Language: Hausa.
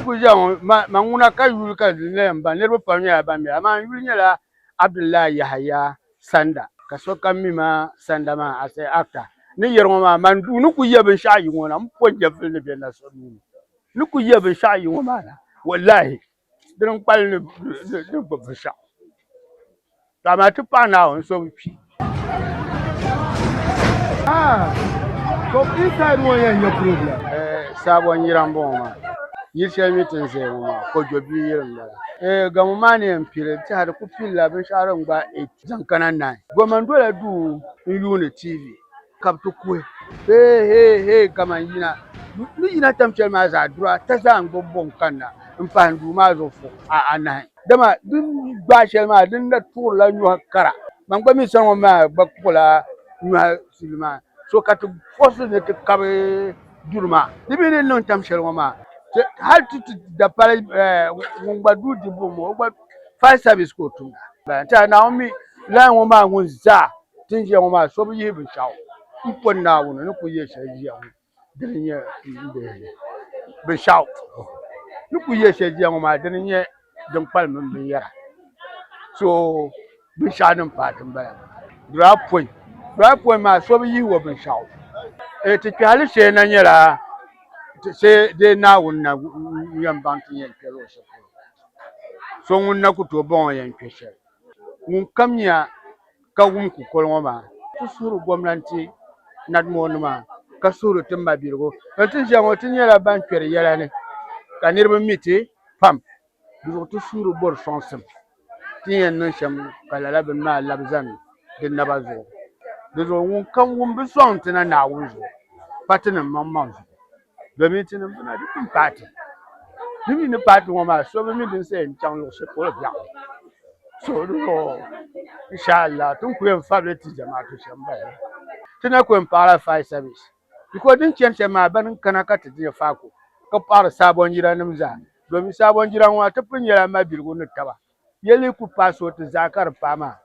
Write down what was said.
ku ja ma nguna ka yul ka ne mba ne ru pa nya ba mi ama yul nya la Abdullahi Yahaya Sanda ka so kam mi ma Sanda ma ase actor ni yerwa ma man du ni ku ye bin sha yi wona mpo je fil ne be na so ni ku ye bin sha yi wona wallahi din pal ni bin sha ta ma tu pa na on so fi so inside one year your problem sabon yiran bon ma yirshel mitin zai ma ko jobi yirin da ga mu ma ne fire ti har ku filla bin sharan ba e zankanan nan goman dole du yuni tv kap to ku he kaman yina ni yina tamchel ma za dura ta za ngo bon kanna in fa ndu ma zo fo a nan dama din ba shel ma din da tur la nyu kara man ba mi san ma ba kula nyu silma so kat fosu ne te kabe durma dibine non tamchel ma hal tutu da pare ngba du di bomo ngba fire service ko tunga ba ta na omi la ngo ma ngun za tinje ngo ma so bi bi shaw ipon na wono ni ku ye shaji ya dinye bi shaw ni ku ye shaji ngo ma dinye din pal min bi yara so bi shanin fatin ba drop point ma so bi wo bi shaw ti kali she na nyara se de na wunna yan bantu yen kelo so wunna ku to bon yen keshe mun kamnya ka wun ku kolmo ma to suru gwamnati nadmo ma ka suru timma birgo tin jango tin yala ban kere yala ne ka nirba miti pam du to suru bor sonsim tin yen nan sham kala la bin ma labzan din na bazo do wun kan wun bi son tin na wun zo patinan mamman domin tinin buna dukkan party dumi ni party ma so bi mi din se nchang lo se ko bia so do inshallah tun ku en fabric jama'a to shamba ya tuna ku en para fire service because din chen ma ban kana ka ta je fako ka fara sabon jira nimza domin sabon jiran wa ta fun yara ma birgo ni taba yele ku paso ta zakar fama